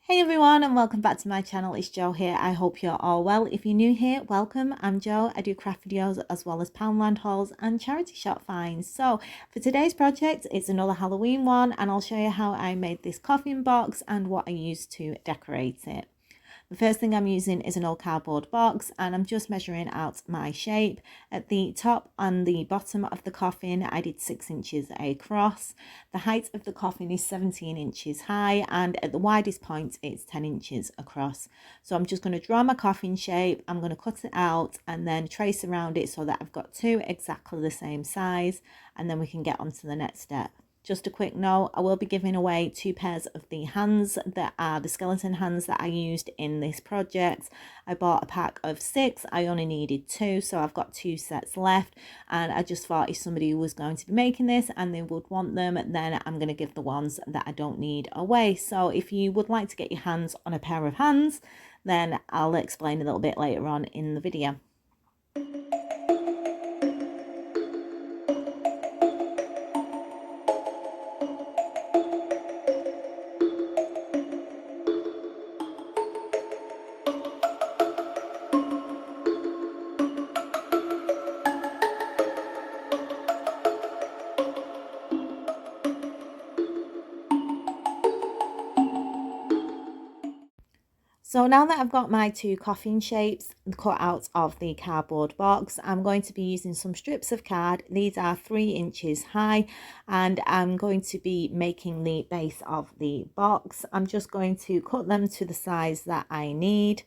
Hey everyone, and welcome back to my channel. It's Jo here. I hope you're all well. If you're new here, welcome. I'm Jo. I do craft videos as well as poundland hauls and charity shop finds. So for today's project, it's another Halloween one, and I'll show you how I made this coffin box and what I used to decorate it. The first thing I'm using is an old cardboard box, and I'm just measuring out my shape. At the top and the bottom of the coffin, I did 6 inches across. The height of the coffin is 17 inches high, and at the widest point, it's 10 inches across. So I'm just going to draw my coffin shape. I'm going to cut it out and then trace around it so that I've got two exactly the same size, and then we can get on to the next step. Just a quick note, I will be giving away 2 pairs of the hands that are the skeleton hands that I used in this project. I bought a pack of 6, I only needed 2, so I've got 2 sets left, and I just thought if somebody was going to be making this and they would want them, then I'm going to give the ones that I don't need away. So if you would like to get your hands on a pair of hands, then I'll explain a little bit later on in the video. So now that I've got my 2 coffin shapes cut out of the cardboard box, I'm going to be using some strips of card. These are 3 inches high, and I'm going to be making the base of the box. I'm just going to cut them to the size that I need,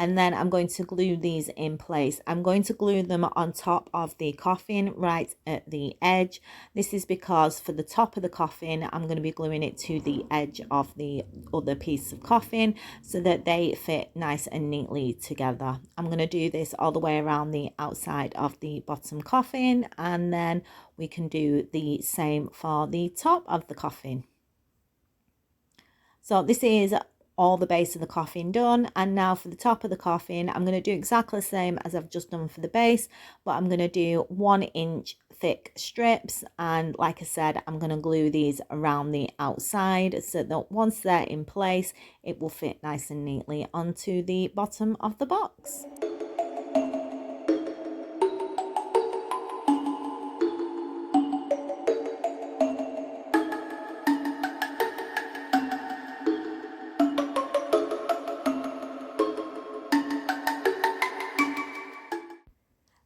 and then I'm going to glue these in place. I'm going to glue them on top of the coffin right at the edge. This is because for the top of the coffin, I'm going to be gluing it to the edge of the other piece of coffin so that they fit nice and neatly together. I'm going to do this all the way around the outside of the bottom coffin, and then we can do the same for the top of the coffin. So this is all the base of the coffin done, and now for the top of the coffin, I'm going to do exactly the same as I've just done for the base, but I'm going to do 1 inch thick strips, and like I said, I'm going to glue these around the outside so that once they're in place, it will fit nice and neatly onto the bottom of the box.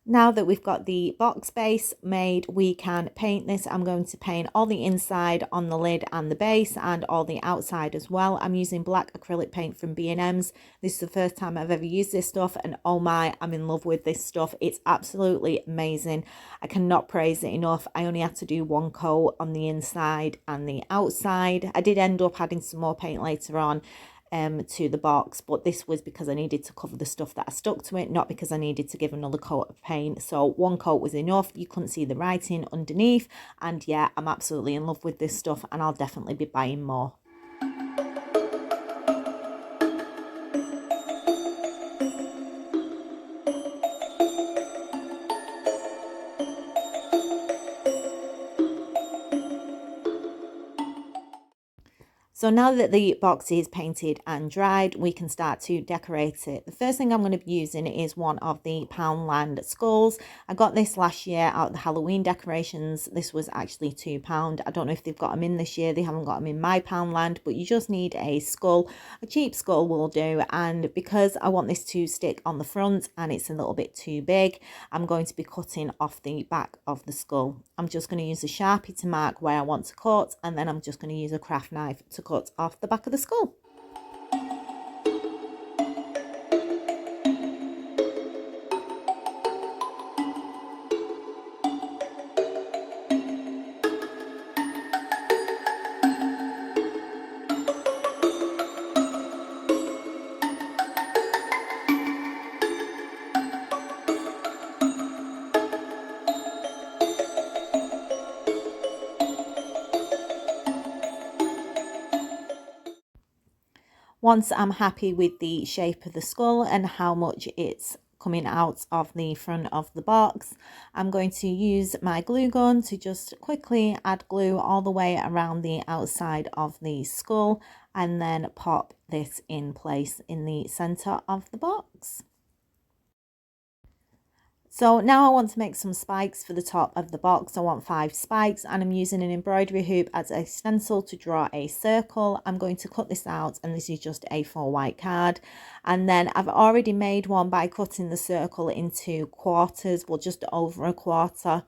Now that we've got the box base made, we can paint this. I'm going to paint all the inside on the lid and the base, and all the outside as well. I'm using black acrylic paint from B&M's. This is the first time I've ever used this stuff, and oh my, I'm in love with this stuff. It's absolutely amazing. I cannot praise it enough. I only had to do 1 coat on the inside and the outside. I did end up adding some more paint later on to the box, but this was because I needed to cover the stuff that I stuck to it, not because I needed to give another coat of paint. So 1 coat was enough. You couldn't see the writing underneath, and yeah, I'm absolutely in love with this stuff, and I'll definitely be buying more. So now that the box is painted and dried, we can start to decorate it. The first thing I'm going to be using is one of the Poundland skulls. I got this last year out of the Halloween decorations. This was actually £2. I don't know if they've got them in this year. They haven't got them in my Poundland, but you just need a skull. A cheap skull will do. And because I want this to stick on the front and it's a little bit too big, I'm going to be cutting off the back of the skull. I'm just going to use a Sharpie to mark where I want to cut, and then I'm just going to use a craft knife to cut off the back of the skull. Once I'm happy with the shape of the skull and how much it's coming out of the front of the box. I'm going to use my glue gun to just quickly add glue all the way around the outside of the skull and then pop this in place in the center of the box. So now I want to make some spikes for the top of the box. I want 5 spikes and I'm using an embroidery hoop as a stencil to draw a circle. I'm going to cut this out and this is just A4 white card. And then I've already made one by cutting the circle into quarters, well just over a quarter.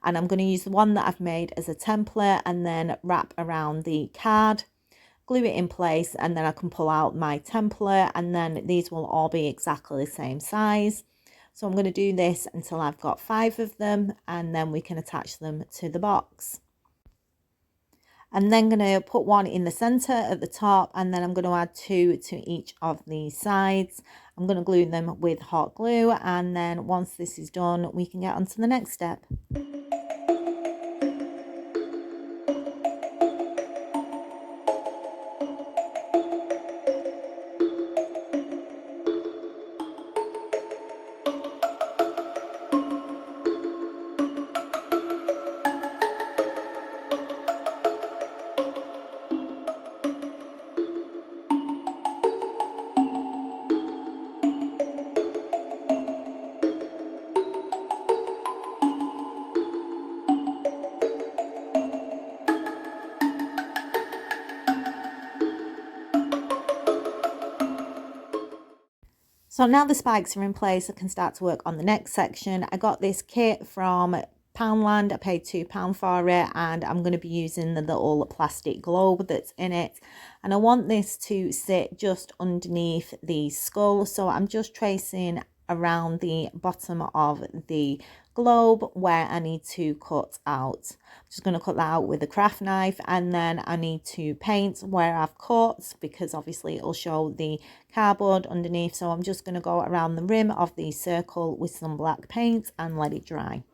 And I'm going to use the one that I've made as a template and then wrap around the card, glue it in place, and then I can pull out my template and then these will all be exactly the same size. So I'm going to do this until I've got 5 of them and then we can attach them to the box. I'm then going to put one in the center at the top and then I'm going to add 2 to each of the sides. I'm going to glue them with hot glue and then once this is done we can get on to the next step. So now the spikes are in place, I can start to work on the next section. I got this kit from Poundland. I paid £2 for it and I'm going to be using the little plastic globe that's in it. And I want this to sit just underneath the skull. So I'm just tracing around the bottom of the globe where I need to cut out. I'm just going to cut that out with a craft knife and then I need to paint where I've cut because obviously it'll show the cardboard underneath. So I'm just going to go around the rim of the circle with some black paint and let it dry.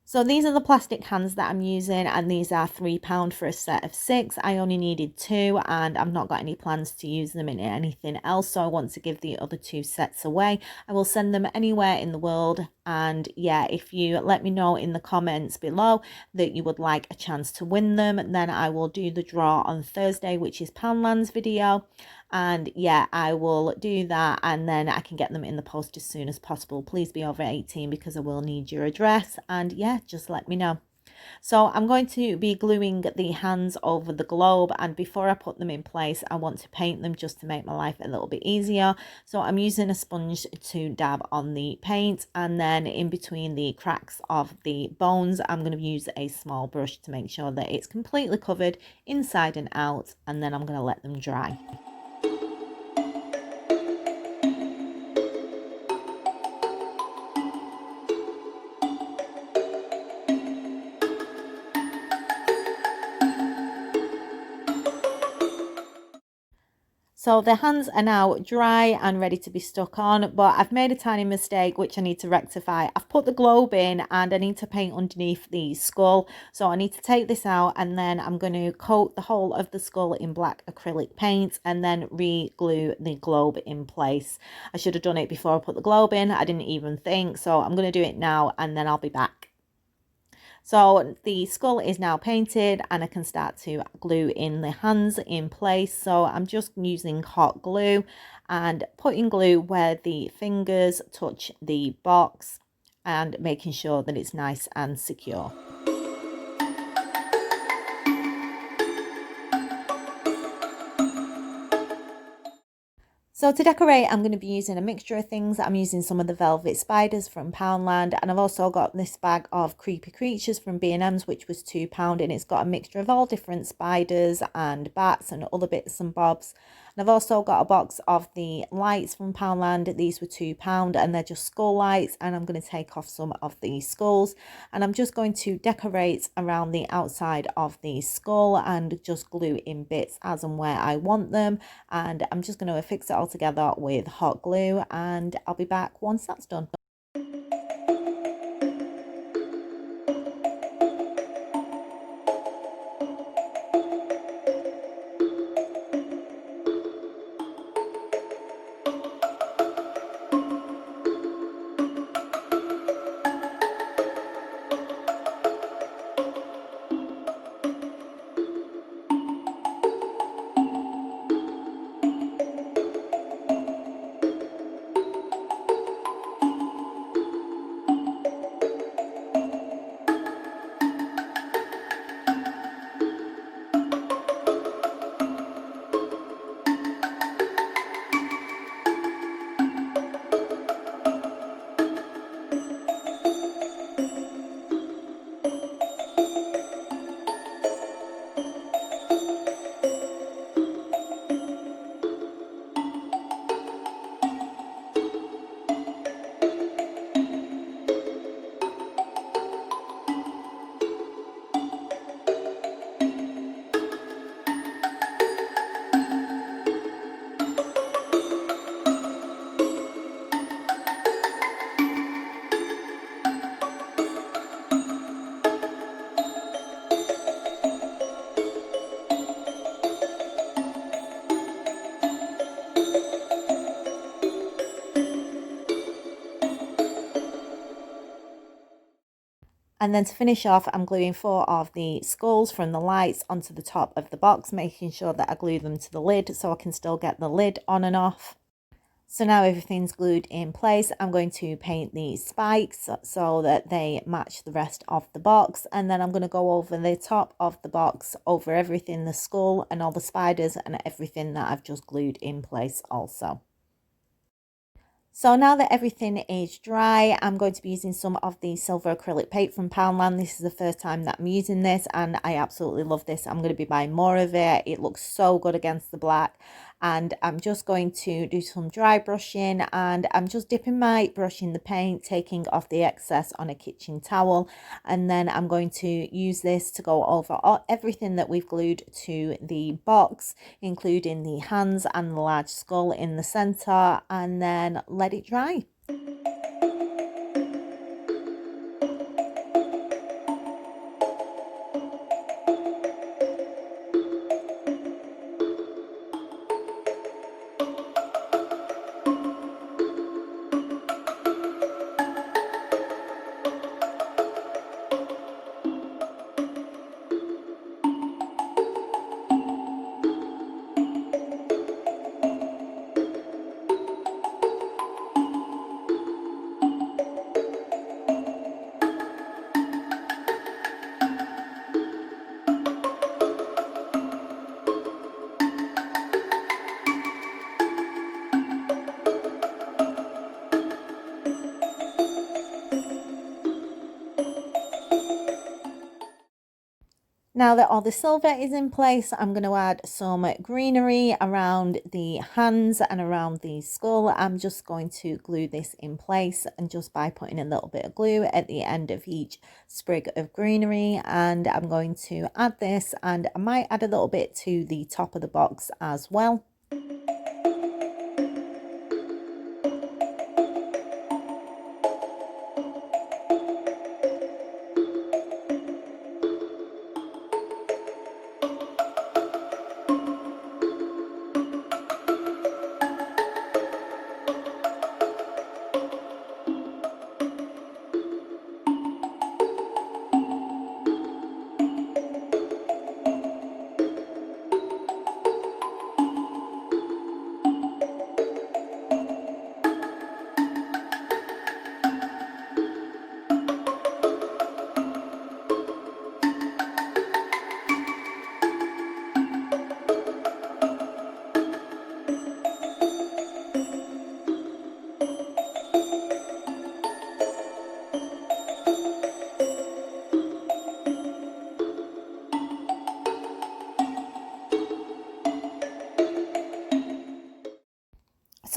So these are the plastic hands that I'm using and these are £3 for a set of 6. I only needed 2 and I've not got any plans to use them in anything else, so I want to give the other 2 sets away. I will send them anywhere in the world, and yeah, if you let me know in the comments below that you would like a chance to win them, then I will do the draw on Thursday, which is Poundland's video. And yeah, I will do that and then I can get them in the post as soon as possible. Please be over 18 because I will need your address, and yeah, just let me know. So I'm going to be gluing the hands over the globe, and before I put them in place I want to paint them just to make my life a little bit easier. So I'm using a sponge to dab on the paint, and then in between the cracks of the bones I'm going to use a small brush to make sure that it's completely covered inside and out, and then I'm going to let them dry. So the hands are now dry and ready to be stuck on, but I've made a tiny mistake which I need to rectify. I've put the globe in and I need to paint underneath the skull. So I need to take this out and then I'm going to coat the whole of the skull in black acrylic paint and then re-glue the globe in place. I should have done it before I put the globe in. I didn't even think. So I'm going to do it now and then I'll be back. So the skull is now painted and I can start to glue in the hands in place. So I'm just using hot glue and putting glue where the fingers touch the box and making sure that it's nice and secure. So to decorate, I'm going to be using a mixture of things. I'm using some of the velvet spiders from Poundland, and I've also got this bag of creepy creatures from B&M's, which was £2, and it's got a mixture of all different spiders and bats and other bits and bobs. And I've also got a box of the lights from Poundland. These were £2 and they're just skull lights, and I'm going to take off some of the skulls and I'm just going to decorate around the outside of the skull and just glue in bits as and where I want them. And I'm just going to affix it all all together with hot glue, and I'll be back once that's done. And then to finish off, I'm gluing 4 of the skulls from the lights onto the top of the box, making sure that I glue them to the lid so I can still get the lid on and off. So now everything's glued in place. I'm going to paint the spikes so that they match the rest of the box. And then I'm going to go over the top of the box, over everything, the skull and all the spiders and everything that I've just glued in place also. So now that everything is dry, I'm going to be using some of the silver acrylic paint from Poundland. This is the first time that I'm using this and I absolutely love this. I'm going to be buying more of it. It looks so good against the black. And I'm just going to do some dry brushing, and I'm just dipping my brush in the paint, taking off the excess on a kitchen towel. And then I'm going to use this to go over everything that we've glued to the box, including the hands and the large skull in the center, and then let it dry. Now that all the silver is in place, I'm going to add some greenery around the hands and around the skull. I'm just going to glue this in place, and just by putting a little bit of glue at the end of each sprig of greenery. And I'm going to add this, and I might add a little bit to the top of the box as well.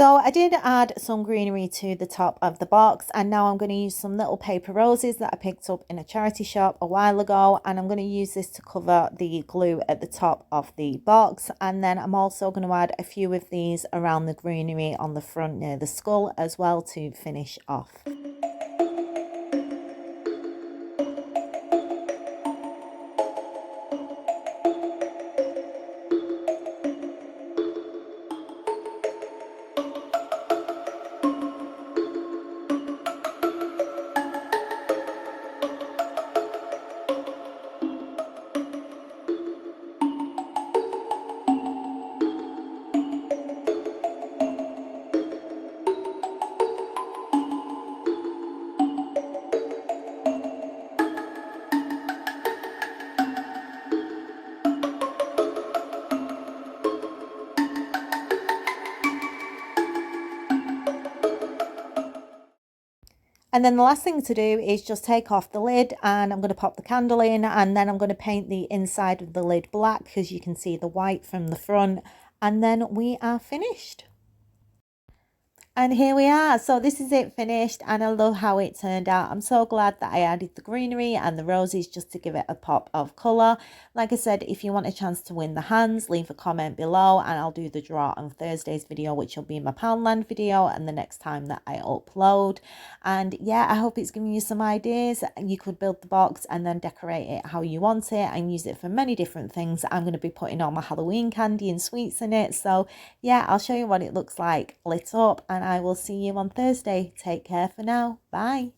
So I did add some greenery to the top of the box, and now I'm going to use some little paper roses that I picked up in a charity shop a while ago, and I'm going to use this to cover the glue at the top of the box. And then I'm also going to add a few of these around the greenery on the front near the skull as well to finish off. And then the last thing to do is just take off the lid, and I'm going to pop the candle in, and then I'm going to paint the inside of the lid black because you can see the white from the front, and then we are finished. And here we are. So this is it finished, and I love how it turned out. I'm so glad that I added the greenery and the roses just to give it a pop of colour. Like I said, if you want a chance to win the hands, leave a comment below and I'll do the draw on Thursday's video, which will be my Poundland video and the next time that I upload. And yeah, I hope it's giving you some ideas. You could build the box and then decorate it how you want it and use it for many different things. I'm going to be putting all my Halloween candy and sweets in it. So yeah, I'll show you what it looks like lit up, and I will see you on Thursday. Take care for now. Bye.